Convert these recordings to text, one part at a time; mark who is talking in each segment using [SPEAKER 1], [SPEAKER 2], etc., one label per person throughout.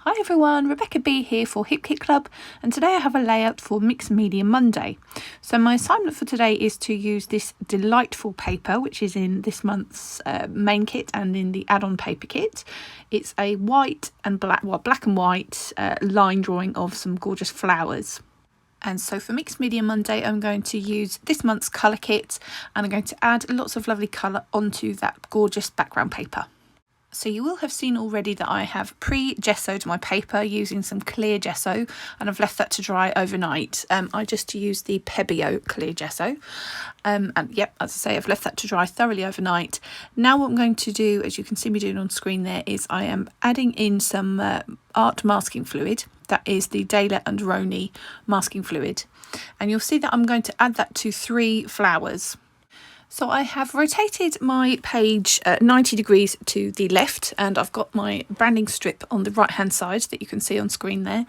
[SPEAKER 1] Hi everyone, Rebecca B here for Hip Kit Club, and today I have a layout for Mixed Media Monday. So my assignment for today is to use this delightful paper, which is in this month's main kit and in the add-on paper kit. It's a white and black, black and white line drawing of some gorgeous flowers. And so for Mixed Media Monday, I'm going to use this month's colour kit, and I'm going to add lots of lovely colour onto that gorgeous background paper. So you will have seen already that I have pre-gessoed my paper using some clear gesso, and I've left that to dry overnight. I just use the Pebeo clear gesso. And yep, as I say, I've left that to dry thoroughly overnight. Now what I'm going to do, as you can see me doing on screen there, is I am adding in some art masking fluid. That is the Daler and Roney masking fluid. And you'll see that I'm going to add that to 3 flowers. So I have rotated my page 90 degrees to the left, and I've got my branding strip on the right hand side that you can see on screen there.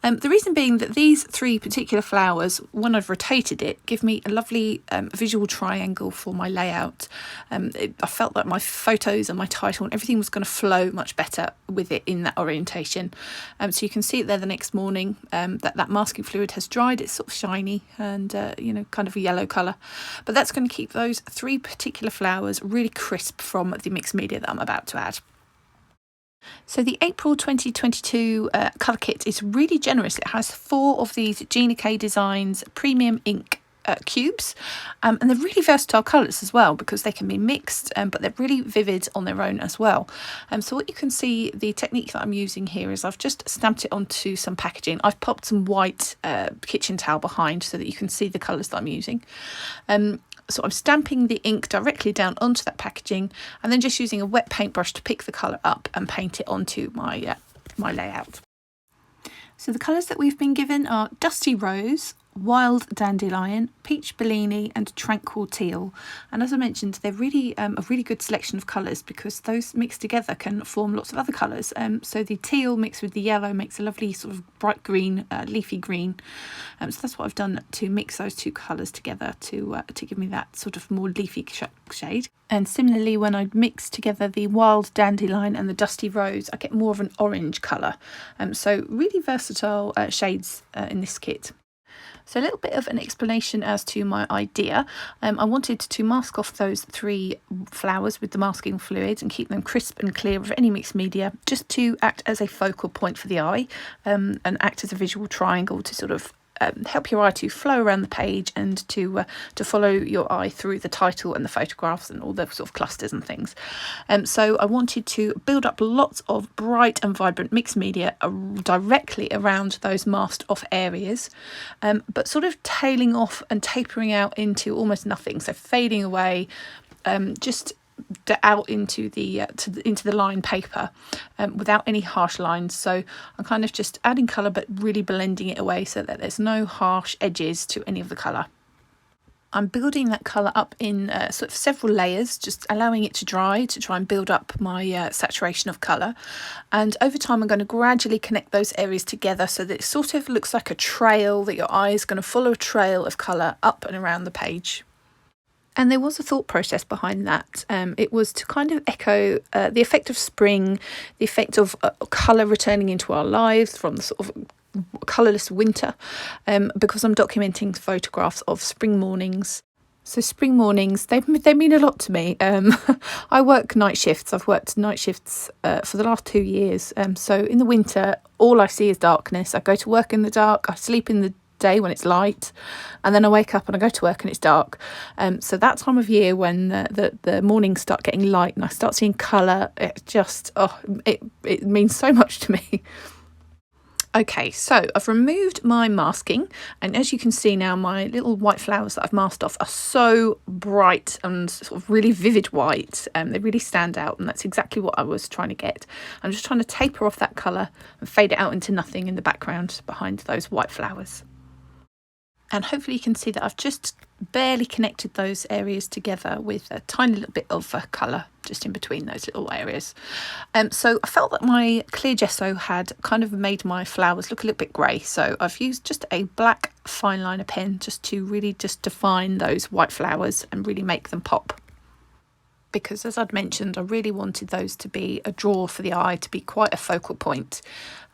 [SPEAKER 1] The reason being that these 3 particular flowers, when I've rotated it, give me a lovely visual triangle for my layout. I felt that my photos and my title and everything was going to flow much better with it in that orientation. So you can see it there the next morning, that masking fluid has dried. It's sort of shiny and kind of a yellow colour, but that's going to keep those 3 particular flowers really crisp from the mixed media that I'm about to add. So the April 2022 colour kit is really generous. It has 4 of these Gina K Designs premium ink cubes, and they're really versatile colours as well, because they can be mixed, but they're really vivid on their own as well. So what you can see, the technique that I'm using here is I've just stamped it onto some packaging. I've popped some white kitchen towel behind so that you can see the colours that I'm using. So I'm stamping the ink directly down onto that packaging, and then just using a wet paintbrush to pick the colour up and paint it onto my layout. So the colours that we've been given are Dusty Rose, Wild Dandelion, Peach Bellini and Tranquil Teal. And as I mentioned, they're really a really good selection of colours, because those mixed together can form lots of other colours. So the teal mixed with the yellow makes a lovely sort of bright green, leafy green. So that's what I've done to mix those 2 colours together to give me that sort of more leafy shade. And similarly, when I mix together the Wild Dandelion and the Dusty Rose, I get more of an orange colour. So really versatile shades in this kit. So a little bit of an explanation as to my idea. I wanted to mask off those 3 flowers with the masking fluid and keep them crisp and clear of any mixed media, just to act as a focal point for the eye, and act as a visual triangle to sort of help your eye to flow around the page and to follow your eye through the title and the photographs and all the sort of clusters and things. So I wanted to build up lots of bright and vibrant mixed media directly around those masked off areas, but sort of tailing off and tapering out into almost nothing, so fading away, just out into the line paper, without any harsh lines. So I'm kind of just adding colour but really blending it away so that there's no harsh edges to any of the colour. I'm building that colour up in sort of several layers, just allowing it to dry to try and build up my saturation of colour. And over time I'm going to gradually connect those areas together so that it sort of looks like a trail, that your eye is going to follow a trail of colour up and around the page. And there was a thought process behind that. It was to kind of echo the effect of spring, the effect of colour returning into our lives from the sort of colourless winter, because I'm documenting photographs of spring mornings. So spring mornings, they mean a lot to me. I work night shifts. I've worked night shifts for the last 2 years. So in the winter, all I see is darkness. I go to work in the dark. I sleep in the day when it's light, and then I wake up and I go to work and it's dark. So that time of year when the mornings start getting light and I start seeing colour, it just it means so much to me. Okay, so I've removed my masking, and as you can see now, my little white flowers that I've masked off are so bright and sort of really vivid white. They really stand out, and that's exactly what I was trying to get. I'm just trying to taper off that colour and fade it out into nothing in the background behind those white flowers. And hopefully you can see that I've just barely connected those areas together with a tiny little bit of colour just in between those little areas. So I felt that my clear gesso had kind of made my flowers look a little bit grey. So I've used just a black fine liner pen just to really just define those white flowers and really make them pop. because, as I'd mentioned, I really wanted those to be a draw for the eye, to be quite a focal point,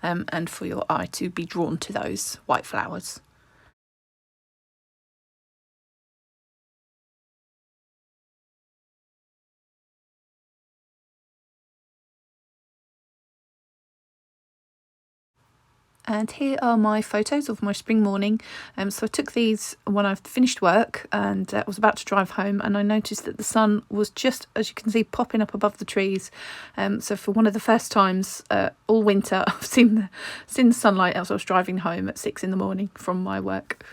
[SPEAKER 1] and for your eye to be drawn to those white flowers. And here are my photos of my spring morning. So I took these when I finished work and was about to drive home, and I noticed that the sun was just, as you can see, popping up above the trees. So for one of the first times all winter, I've seen the sunlight as I was driving home at 6 in the morning from my work.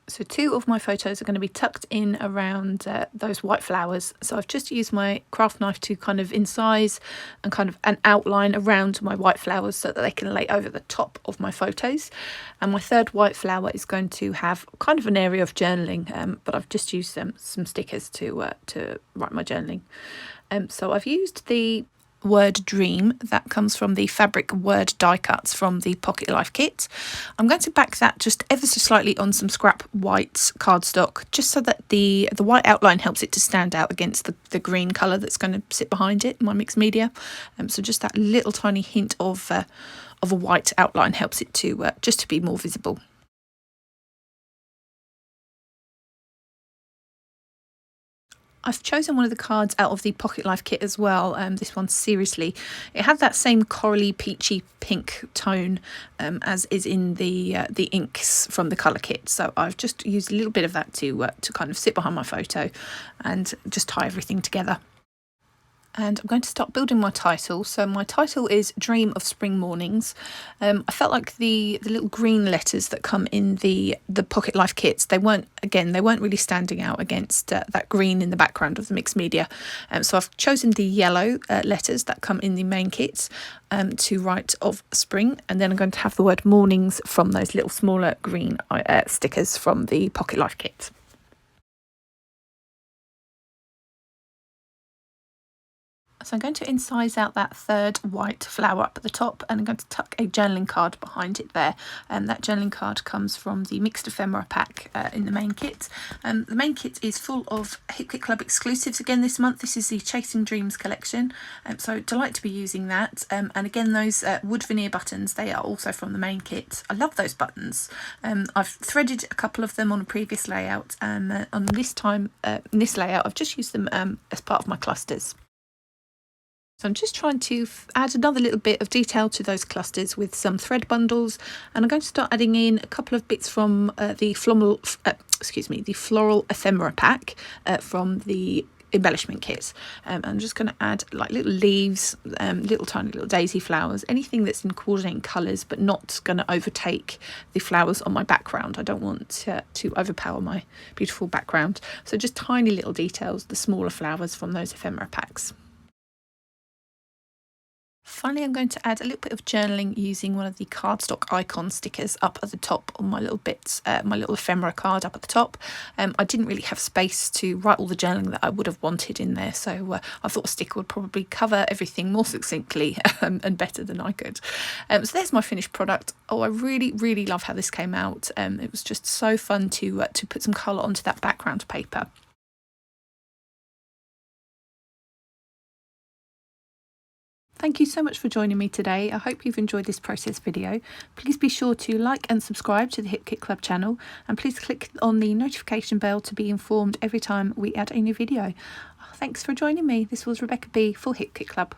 [SPEAKER 1] So 2 of my photos are going to be tucked in around those white flowers. So I've just used my craft knife to kind of incise and kind of an outline around my white flowers so that they can lay over the top of my photos. And my third white flower is going to have kind of an area of journaling, but I've just used some stickers to write my journaling. So I've used the word dream that comes from the fabric word die cuts from the Pocket Life kit. I'm going to back that just ever so slightly on some scrap white cardstock, just so that the white outline helps it to stand out against the green colour that's going to sit behind it, my mixed media. So just that little tiny hint of a white outline helps it to just to be more visible. I've chosen one of the cards out of the Pocket Life kit as well. This one, Seriously. It had that same corally peachy pink tone as is in the inks from the colour kit. So I've just used a little bit of that to kind of sit behind my photo and just tie everything together. And I'm going to start building my title. So my title is Dream of Spring Mornings. I felt like the little green letters that come in the Pocket Life kits, they weren't really standing out against that green in the background of the mixed media. So I've chosen the yellow letters that come in the main kits to write of spring, and then I'm going to have the word mornings from those little smaller green stickers from the Pocket Life kit. So I'm going to incise out that third white flower up at the top, and I'm going to tuck a journaling card behind it there. That journaling card comes from the Mixed Ephemera pack in the main kit. The main kit is full of Hip Kit Club exclusives again this month. This is the Chasing Dreams collection, so delight to be using that. And again, those wood veneer buttons, they are also from the main kit. I love those buttons. I've threaded a couple of them on a previous layout, and on this layout I've just used them as part of my clusters. So I'm just trying to add another little bit of detail to those clusters with some thread bundles, and I'm going to start adding in a couple of bits from the floral ephemera pack from the embellishment kits. I'm just going to add like little leaves, little tiny little daisy flowers, anything that's in coordinating colours but not going to overtake the flowers on my background. I don't want to overpower my beautiful background. So just tiny little details, the smaller flowers from those ephemera packs. Finally, I'm going to add a little bit of journaling using one of the cardstock icon stickers up at the top on my little bits, my little ephemera card up at the top. I didn't really have space to write all the journaling that I would have wanted in there, so I thought a sticker would probably cover everything more succinctly and better than I could. So there's my finished product. Oh, I really, really love how this came out. It was just so fun to put some colour onto that background paper. Thank you so much for joining me today. I hope you've enjoyed this process video. Please be sure to like and subscribe to the Hip Kit Club channel, and please click on the notification bell to be informed every time we add a new video. Thanks for joining me. This was Rebecca B for Hip Kit Club.